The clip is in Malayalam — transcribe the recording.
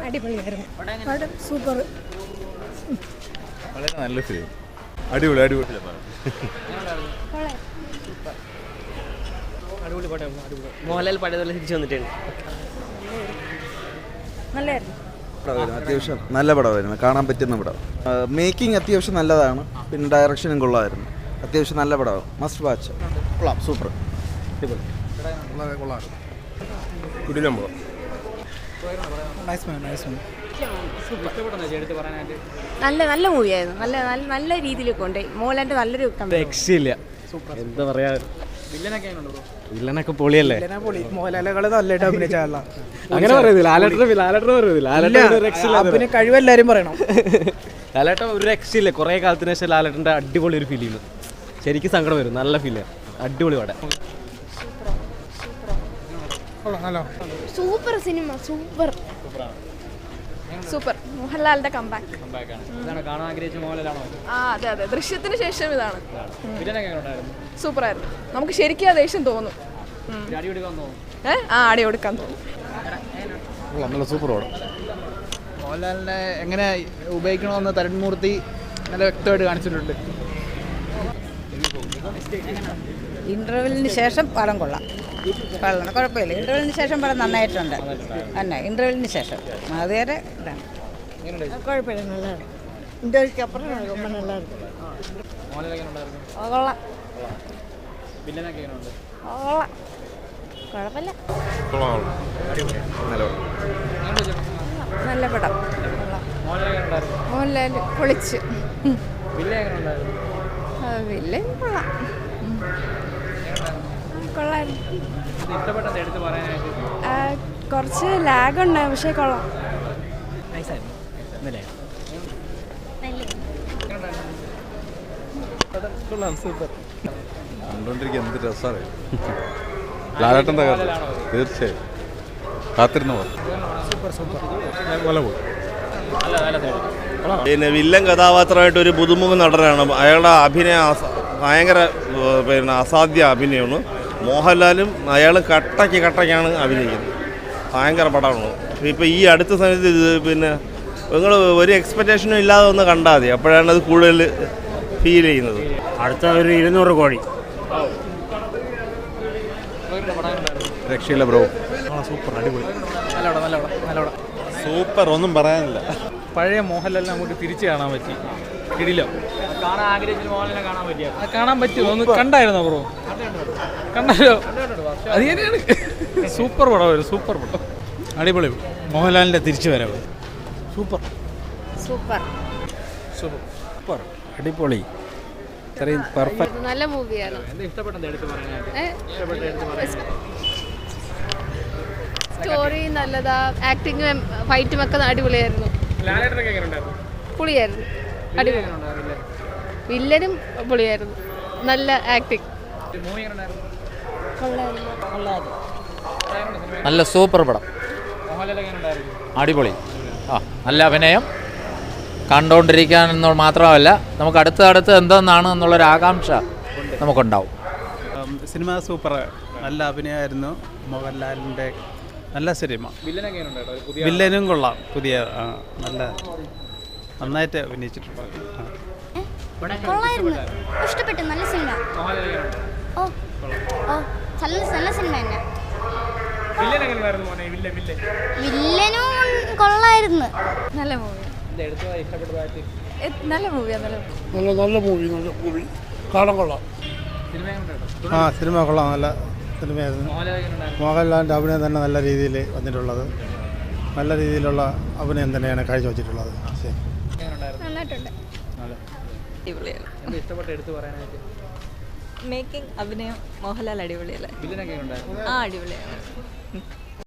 അടിപൊളിയായിരുന്നു. പടം സൂപ്പർ. വളരെ നല്ല ഫിലിം. അടിപൊളി അടിപൊളി അടിപൊളി പടം. മോഹൻലാൽ പഴയതുപോലെ തിരിച്ചു വന്നിട്ടുണ്ട്. നല്ലായിരുന്നു. അത്യാവശ്യം നല്ല പടമായിരുന്നു, കാണാൻ പറ്റുന്ന പടം. മേക്കിംഗ് അത്യാവശ്യം നല്ലതാണ്, പിന്നെ ഡയറക്ഷനും കൊള്ളായിരുന്നു. അത്യാവശ്യം നല്ല പടമാണ്, മസ്റ്റ് വാച്ച്. കൊള്ളാം, സൂപ്പർ. നല്ല മൂവിയായിരുന്നു. നല്ല രീതിയിൽ കൊണ്ടുപോയി. മോഹൻലാലിന്റെ നല്ലൊരു രക്ഷയില്ല. എന്താ പറയാ, വില്ലനൊക്കെ പൊളിയല്ലേ. മോഹൻലാലുകള് നല്ലതായിട്ട് അഭിനയിച്ചല്ല. അങ്ങനെ പറയുന്നില്ല, കഴിവെല്ലാരും പറയണം. ലാലേട്ടൻ ഒരു രക്ഷയില്ല. കുറെ കാലത്തിന് ശേഷം ലാലേട്ടന്റെ അടിപൊളി ഒരു ഫിലിം. ശരിക്കും സങ്കടം വരും. നല്ല ഫിലിം, അടിപൊളി പടം. Super cinema, super super. മോഹൻലാലിന്റെ കംബാക്ക്. അതെ അതെ, ദൃശ്യത്തിന് ശേഷം ഇതാണ്. സൂപ്പറായിരുന്നു. നമുക്ക് ശരിക്കും ആ ദേഷ്യം തോന്നും. അടി കൊടുക്കാൻ തോന്നും. നല്ല സൂപ്പർ പടം. മോഹൻലാലിനെ എങ്ങനെ ഉപയോഗിക്കണമെന്ന് തരുൺമൂർത്തി നല്ല വ്യക്തമായിട്ട് കാണിച്ചിട്ടുണ്ട്. ഇൻ്റർവെല്ലിന് ശേഷം പടം കൊള്ളാം, കുഴപ്പമില്ല. ഇൻ്റർവെല്ലിന് ശേഷം പടം നന്നായിട്ടുണ്ട് തന്നെ. ഇൻ്റർവെല്ലിന് ശേഷം അതുവരെ ഇതാണ്, കുഴപ്പമില്ല, നല്ലതാണ്. ഇൻ്റർവ്യൂക്ക് അപ്പുറം നല്ലതാണ്. കൊള്ളാം, കുഴപ്പമില്ല, നല്ല പടം. മോഹൻലാൽ പൊളിച്ച്. വില്ലൻ കൊള്ളാം, കൊള്ളായിരുന്നു. കുറച്ച് ലാഗ് ഉണ്ടായി, പക്ഷേ കൊള്ളാം. കണ്ടോണ്ടിരിക്കുക എന്ത് രസമാണ്. ലാലേട്ടൻ്റെ തീർച്ചയായും കാത്തിരുന്ന പിന്നെ വില്ലൻ കഥാപാത്രമായിട്ട് ഒരു പുതുമുഖ നടനാണ്. അയാളുടെ അഭിനയം ഭയങ്കര അസാധ്യ അഭിനയമാണ്. മോഹൻലാലും അയാൾ കട്ടയ്ക്കാണ് അഭിനയിക്കുന്നത്. ഭയങ്കര പടമാണ്. ഇപ്പോൾ ഈ അടുത്ത സമയത്ത് പിന്നെ നിങ്ങൾ ഒരു എക്സ്പെക്റ്റേഷനും ഇല്ലാതെ ഒന്ന് കണ്ടാൽ മതി, അപ്പോഴാണ് അത് കൂടുതൽ ഫീൽ ചെയ്യുന്നത്. അടുത്ത ഒരു 200 കോടി. രക്ഷയില്ല ബ്രോ. സൂപ്പർ, അടിപൊളി, സൂപ്പർ, ഒന്നും പറയാനില്ല. പഴയ മോഹൻലാലിനെ നമുക്ക് തിരിച്ചു കാണാൻ പറ്റി. കിടിലോ, കാണാൻ ആഗ്രഹിച്ച മോഹൻലാലിനെ കാണാൻ പറ്റിയ കാണാൻ പറ്റുമോ? ഒന്ന് കണ്ടായിരുന്നോ ബ്രോ? കണ്ടല്ലോ, അത് തന്നെയാണ്. സൂപ്പർ പടം, സൂപ്പർ പടം, അടിപൊളി. മോഹൻലാലിൻ്റെ തിരിച്ചു വരവ് സൂപ്പർ സൂപ്പർ സൂപ്പർ, അടിപൊളി, ഇത്രയും പെർഫെക്റ്റ്. നല്ല മൂവിയാണ്. സ്റ്റോറി നല്ലതാ, ആക്ടിങ്ങും ഫൈറ്റും ഒക്കെ അടിപൊളിയായിരുന്നു. പൊളിയായിരുന്നു, അടിപൊളി. വില്ലനും പൊളിയായിരുന്നു, നല്ല ആക്ടിങ്. നല്ല സൂപ്പർ പടം, അടിപൊളി. നല്ല അഭിനയം, കണ്ടുകൊണ്ടിരിക്കാൻ മാത്രമല്ല നമുക്ക് അടുത്തടുത്ത് എന്തെന്നാണ് എന്നുള്ളൊരു ആകാംക്ഷ നമുക്കുണ്ടാവും. സിനിമ സൂപ്പർ, നല്ല അഭിനയമായിരുന്നു മോഹൻലാലിൻ്റെ. നല്ല സിനിമ. വില്ലനും കൊള്ളാം, പുതിയ നല്ല നന്നായിട്ട് അഭിനയിച്ചിട്ടുണ്ട്. ഇഷ്ടപ്പെട്ടു, നല്ല സിനിമ. ഓ ഓ നല്ല സിനിമ തന്നെ. വില്ലനും കൊള്ളായിരുന്നു. നല്ല മൂവി, നല്ല മൂവിയാണ്. നല്ല മൂവി കാണാൻ കൊള്ളാം. സിനിമ കൊള്ളാം, നല്ല സിനിമയായിരുന്നു. മോഹൻലാലിൻ്റെ അഭിനയം തന്നെ നല്ല രീതിയിൽ വന്നിട്ടുള്ളത്. നല്ല രീതിയിലുള്ള അഭിനയം തന്നെയാണ് കാഴ്ചവെച്ചിട്ടുള്ളത്. നന്നായിട്ടുണ്ട്. മേക്കിംഗ്, അഭിനയം, മോഹൻലാൽ അടിപൊളിയല്ലേ? അടിപൊളിയാണ്.